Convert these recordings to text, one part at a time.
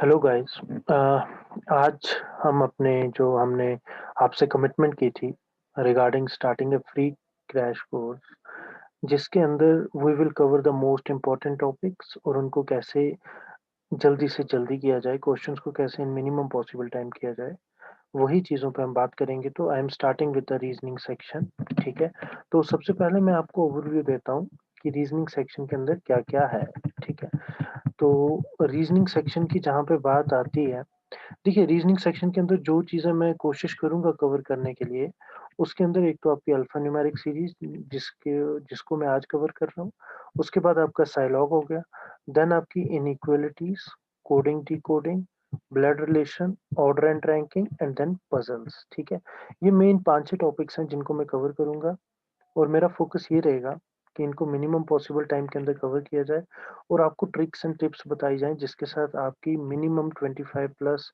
Hello guys. आज हम अपने जो हमने आपसे कमिटमेंट की थी regarding starting a free crash course, जिसके अंदर we will cover the most important topics और उनको कैसे जल्दी से जल्दी किया जाए, क्वेश्चंस को कैसे इन मिनिमम पॉसिबल टाइम किया जाए, वही चीज़ों पे हम बात करेंगे। तो I am starting with the reasoning section. ठीक है, तो सबसे पहले मैं आपको ओवरव्यू देता हूँ कि रीजनिंग सेक्शन के अंदर क्या-क्या है। ठीक है, तो रीजनिंग सेक्शन की जहाँ पे बात आती है, देखिए रीजनिंग सेक्शन के अंदर जो चीज़ें मैं कोशिश करूँगा कवर करने के लिए, उसके अंदर एक तो आपकी अल्फ़ा न्यूमेरिक सीरीज़ जिसको मैं आज कवर कर रहा हूँ। उसके बाद आपका साइलॉग हो गया, देन आपकी inequalities, coding, decoding, blood relation, order and ranking and then puzzles. ठीक है? ये मेन 5-6 टॉपिक्स हैं जिनको मैं कवर करूँगा और मेरा फ़ोकस ये रहेगा कि इनको मिनिमम पॉसिबल टाइम के अंदर कवर किया जाए और आपको ट्रिक्स एंड टिप्स बताई जाएँ जिसके साथ आपकी मिनिमम 25 प्लस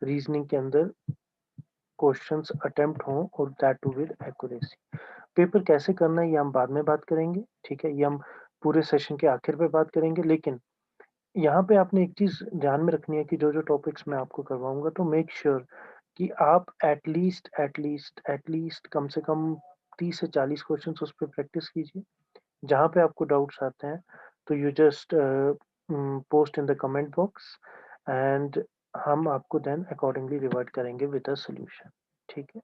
रीज़निंग के अंदर क्वेश्चंस अटेम्प्ट हों और that too with accuracy. Paper कैसे करना है ये हम बाद में बात करेंगे, ठीक है? ये हम पूरे सेशन के आखिर पे बात करेंगे, लेकिन यहाँ पे आपने एक चीज़ ध्यान में रखनी है कि जो-जो टॉपिक्स मैं आपको करवाऊँगा तो मेक श्योर कि आप एट लीस्ट कम से कम 30 से 40 क्वेश्चंस उस पे प्रैक्टिस कीजिए। जहाँ पे आपको डाउट्स आते हैं, तो you just post in the comment box and हम आपको देन अकॉर्डिंगली रिवर्ट करेंगे विद अ सॉल्यूशन। ठीक है?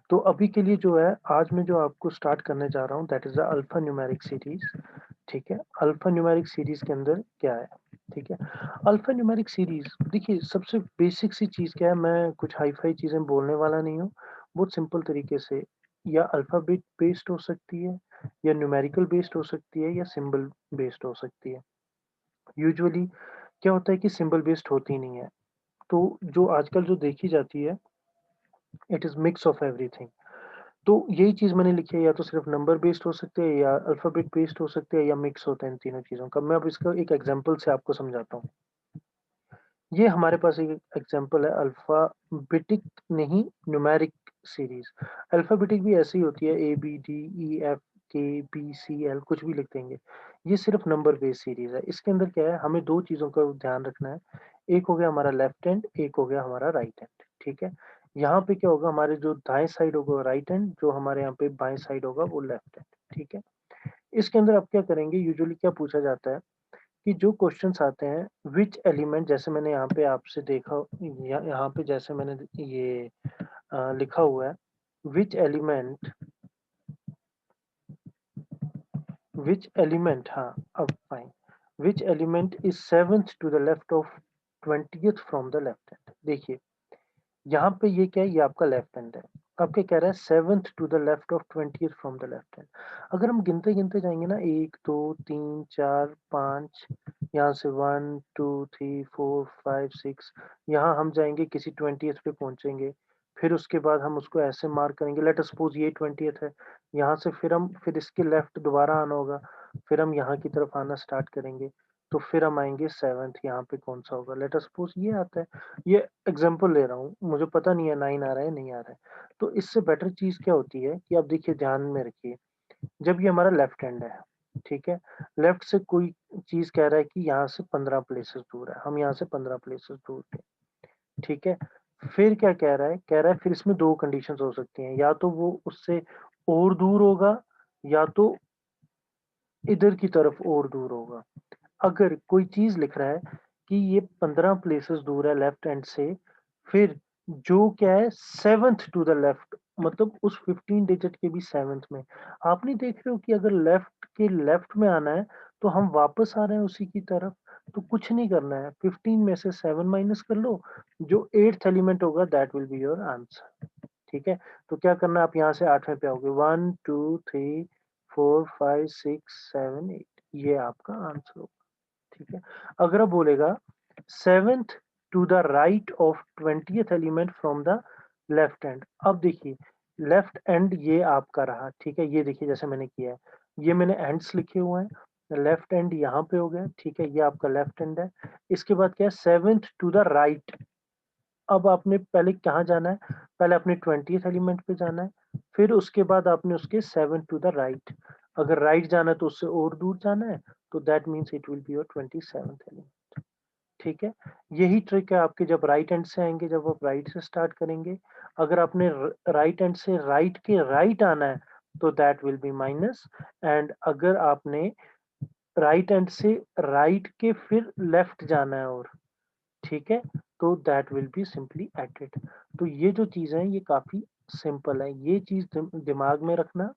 तो अभी के लिए जो है, आज मैं जो आपको स्टार्ट करने जा रहा हूँ that is the alpha numeric series. ठीक है? अल्फा न्यूमेरिक सीरीज़ के अंदर क्या है? ठीक है? अल्फा न्यूमेरिक सीरीज़ देखिए सबसे बेसिक सी चीज़ क्या है, मैं कुछ हाई-फाई चीज़ें बोलने वाला नहीं हूँ। बहुत सिंपल तरीके से या अल्फ़ाबेट बेस्ड हो सकती है, या न्यूमेरिकल बेस्ड हो सकती है, या सिंबल बेस्ड हो सकती है। यूजुअली क्या होता है कि सिंबल बेस्ड होती नहीं है। तो जो आजकल जो देखी जाती है, it is mix of everything. तो यही चीज़ मैंने लिखी है, या तो सिर्फ़ नंबर बेस्ड हो सकते हैं, या अल्फ़ाबेट बेस्ड हो सकते हैं, या मिक्स होता है इन तीनों चीज़ों का। मैं अब इसका एक एग्ज़ाम्पल से आपको समझाता हूँ। ये हमारे पास एक एग्ज़ाम्पल है अल्फ़ाबेटिक नहीं न्यूमेरिक सीरीज़। अल्फ़ाबेटिक भी ऐसे ही होती है, ए, बी, डी, ई, एफ, के, बी, सी, एल कुछ भी लिख देंगे। ये सिर्फ़ नंबर बेस्ड सीरीज़ है। इसके अंदर क्या है, हमें 2 चीज़ों का ध्यान रखना है। एक हो गया हमारा लेफ्ट हैंड, एक हो गया हमारा राइट हैंड, ठीक है? यहाँ पे क्या होगा, हमारे जो दाएँ साइड होगा वो राइट हैंड, जो हमारे यहाँ पे बाएँ साइड होगा वो लेफ्ट हैंड, ठीक है? इसके अंदर आप क्या करेंगे, यूजुअली क्या पूछा जाता है कि जो क्वेश्चन्स आते हैं, व्हिच एलिमेंट, जैसे मैंने यहाँ पे आपसे देखा, यहाँ पे जैसे मैंने ये लिखा हुआ है, व्हिच एलिमेंट, हाँ, अब fine, which element is seventh to the left of 20th from the left hand. देखिए यहाँ पे ये क्या है, ये आपका लेफ्ट हैंड है। अब क्या कह रहा है, seventh to the left of 20th from the left hand. अगर हम गिनते-गिनते जाएँगे ना, 1, 2, 3, 4, 5, यहाँ से 1, 2, 3, 4, 5, 6, यहाँ हम जाएँगे किसी 20th पे पहुँचेंगे। फिर उसके बाद हम उसको ऐसे मार्क करेंगे, लेट अस सपोज़ ये 20th है। यहाँ से फिर इसके लेफ्ट दोबारा आना होगा, फिर हम यहाँ की तरफ आना स्टार्ट करेंगे। तो फिर हम आएँगे 7th, यहाँ पे कौन-सा होगा? लेट अस सपोज़ ये आता है। ये एग्ज़ाम्पल ले रहा हूँ, मुझे पता नहीं है 9 आ रहा है, नहीं आ रहा है। तो इससे बेटर चीज़ क्या होती है कि आप देखिए, ध्यान में रखिए, जब ये हमारा लेफ्ट हैंड है, ठीक है? लेफ्ट से कोई चीज़ कह रहा है कि यहाँ से 15 प्लेसेस दूर है, हम यहाँ से 15 प्लेसेस दूर थे, ठीक है? फिर क्या कह रहा है? कह रहा है फिर इसमें 2 कंडीशंस हो सकती हैं, या तो वो उससे और दूर होगा, या तो इधर की तरफ और दूर होगा। अगर कोई चीज़ लिख रहा है कि ये 15 प्लेसेस दूर है लेफ्ट हैंड से, फिर जो क्या है 7th टू द लेफ्ट, मतलब उस 15 डिजिट के भी 7th में। आप नहीं देख रहे हो कि अगर लेफ्ट के लेफ्ट में आना है, तो हम वापस आ रहे हैं उसी की तरफ, तो कुछ नहीं करना है, 15 में से 7 माइनस कर लो, जो 8th एलिमेंट होगा that will be your answer, ठीक है? तो क्या करना है, आप यहाँ से 8वें पे आओगे, 1, 2, 3, 4, 5, 6, 7, 8, ये आपका आंसर होगा। ठीक है? अगर आप बोलेगा 7th to the right of 20th element from the left hand. अब देखिए, लेफ्ट हैंड ये आपका रहा, ठीक है? ये देखिए जैसे मैंने किया है, ये मैंने एंड्स लिखे हुए हैं, लेफ्ट हैंड यहाँ पे हो गया, ठीक है? ये आपका लेफ्ट हैंड है। इसके बाद क्या है, 7th टू द राइट। अब आपने पहले कहाँ जाना है? पहले अपने 20th एलिमेंट पे जाना है, फिर उसके बाद आपने उसके 7th टू द राइट। अगर राइट जाना है तो उससे और दूर जाना है, तो that means it will be your 27th element, ठीक है? यही ट्रिक है आपके जब राइट हैंड से आएँगे, जब आप राइट से स्टार्ट करेंगे, अगर आपने राइट हैंड से राइट के राइट आना है, तो that will B minus and अगर आपने राइट हैंड से राइट के फिर लेफ्ट जाना है और ठीक है? तो that will be simply added. तो ये जो चीज़ है ये काफ़ी सिंपल है। ये चीज़ दिमाग में रखना,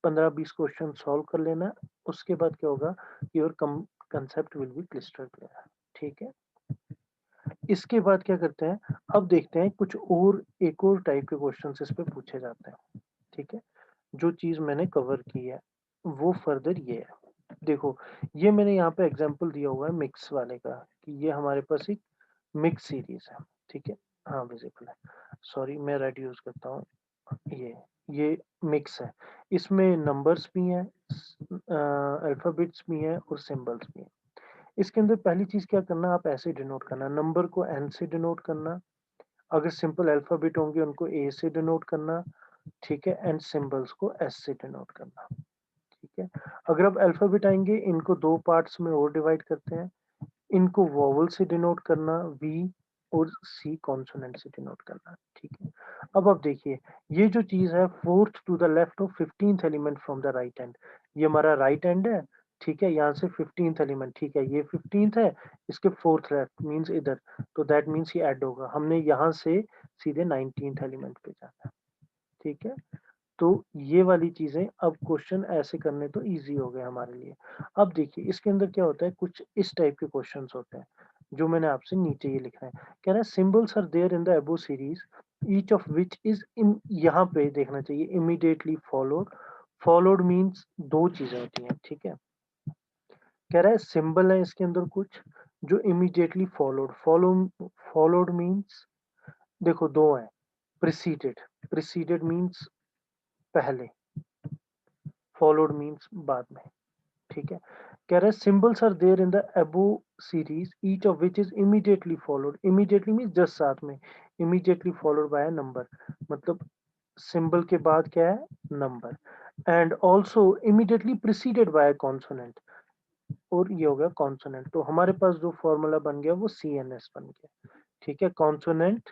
15-20 क्वेश्चन सॉल्व कर लेना, उसके बाद क्या होगा your concept will be clyster clear. ठीक है? इसके बाद क्या करते हैं, अब देखते हैं कुछ और एक और टाइप के क्वेश्चंस इस पे पूछे जाते हैं। ठीक है? जो चीज़ मैंने कवर की है, वो फर्दर ये है। देखो, ये मैंने यहाँ पे एग्ज़ाम्पल दिया हुआ है मिक्स वाले का, कि ये हमारे पास एक मिक्स सीरीज़ है, ठीक है? हाँ, विज़िबल है। सॉरी मैं रेड यूज़ करता हूँ। ये ये मिक्स है। इसमें नंबर्स भी हैं, अल्फ़ाबेट्स भी हैं और सिंबल्स भी हैं। इसके अंदर पहली चीज़ क्या करना, आप ऐसे डिनोट करना, नंबर को एन से डिनोट करना, अगर सिंपल अल्फ़ाबेट होंगे उनको ए से डिनोट करना, ठीक है? एंड सिंबल्स को एस से डिनोट करना, ठीक है? अगर अब अल्फ़ाबेट आएँगे, इनको 2 पार्ट्स में और डिवाइड करते हैं। इनको वोवेल से डिनोट करना वी और सी कॉन्सोनेंट से डिनोट करना, ठीक है? अब आप देखिए, ये जो चीज़ है 4th to the left of 15th element from the right hand, ये हमारा राइट हैंड है, ठीक है? यहाँ से 15th एलिमेंट, ठीक है? ये 15th है, इसके 4th लेफ्ट मीन्स इधर, तो दैट मीन्स ये ऐड होगा। हमने यहाँ से सीधे 19th एलिमेंट पे जाना है, ठीक है? तो ये वाली चीज़ें अब क्वेश्चन ऐसे करने तो ईज़ी हो गए हमारे लिए। अब देखिए इसके अंदर क्या होता है, कुछ इस टाइप के क्वेश्चन्स होते हैं, जो मैंने आपसे नीचे ये लिखा है। कह रहा है symbols are there in the above series each of which is in यहाँ पे देखना चाहिए इमीडिएटली फॉलोड। फॉलोड मीन्स 2 चीज़ें होती हैं, ठीक है? कह रहा है सिंबल है इसके अंदर कुछ जो इमीडिएटली फॉलोड फॉलोड मीन्स देखो 2 हैं, प्रीसीडेड प्रीसीडेड मीन्स पहले, फॉलोड मीन्स बाद में, ठीक है? कह रहा है symbols are there in the above series each of which is immediately followed, immediately means just साथ में, immediately followed by a number, मतलब सिंबल के बाद क्या है number, and also immediately preceded by a consonant, और ये हो गया कॉन्सोनेंट। तो हमारे पास जो फॉर्मूला बन गया वो सीएनएस बन गया, ठीक है? Consonant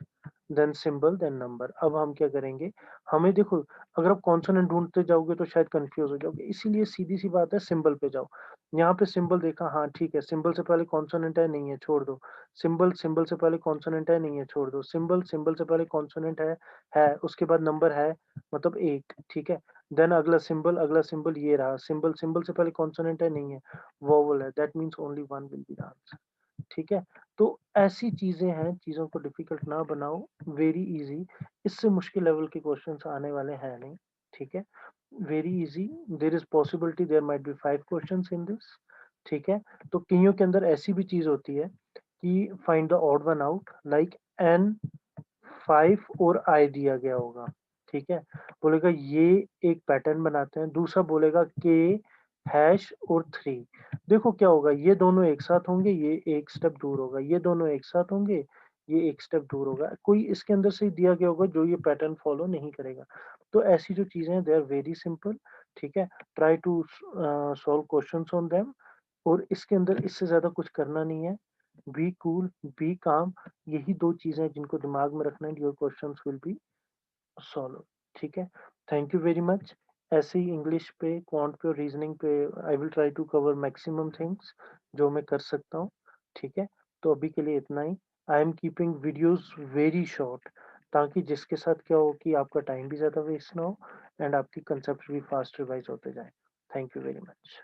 then symbol then number. अब हम क्या करेंगे, हमें देखो अगर आप कॉन्सोनेंट ढूंढते जाओगे तो शायद कंफ्यूज हो जाओगे, इसीलिए सीधी सी बात है सिंबल पे जाओ। यहाँ पे सिंबल देखा, हाँ ठीक है, सिंबल से पहले कॉन्सोनेंट है, नहीं है, छोड़ दो। सिंबल सिंबल से पहले कॉन्सोनेंट है, नहीं है, छोड़ दो। सिंबल सिंबल से पहले कॉन्सोनेंट है, उसके बाद नंबर है, मतलब एक, ठीक है? देन अगला सिंबल ये रहा, सिंबल सिंबल से पहले कॉन्सोनेंट है, नहीं है, वोवेल है, that means only one will be the answer, ठीक है? तो ऐसी चीज़ें हैं, चीज़ों को डिफ़िकल्ट ना बनाओ, वेरी ईज़ी, इससे मुश्किल लेवल के क्वेश्चन्स आने वाले हैं नहीं, ठीक है? Very easy, there is possibility there might be 5 questions in this, ठीक है? तो कइयों के अंदर ऐसी भी चीज़ होती है कि find the odd one out like an 5 और आई दिया गया होगा, ठीक है? बोलेगा ये एक पैटर्न बनाते हैं, दूसरा बोलेगा के हैश और 3। देखो क्या होगा, ये दोनों एक साथ होंगे, ये एक स्टेप दूर होगा, ये दोनों एक साथ होंगे, ये एक स्टेप दूर होगा। कोई इसके अंदर से ही दिया गया होगा जो ये पैटर्न फॉलो नहीं करेगा। तो ऐसी जो चीज़ें हैं दे आर वेरी सिंपल, ठीक है? Try to solve questions on them, और इसके अंदर इससे ज़्यादा कुछ करना नहीं है। बी कूल, बी काम, यही 2 चीज़ें हैं जिनको दिमाग में रखना है, your questions will be solve, ठीक है? Thank you very much. ऐसे ही इंग्लिश पे, क्वांट पे और रीजनिंग पे I will try to cover maximum things जो मैं कर सकता हूँ, ठीक है? तो अभी के लिए इतना ही। I am keeping videos very short, ताकि जिसके साथ क्या हो कि आपका टाइम भी ज़्यादा वेस्ट ना हो एंड आपकी कंसेप्ट भी फास्ट रिवाइज़ होते जाएँ। Thank you very much.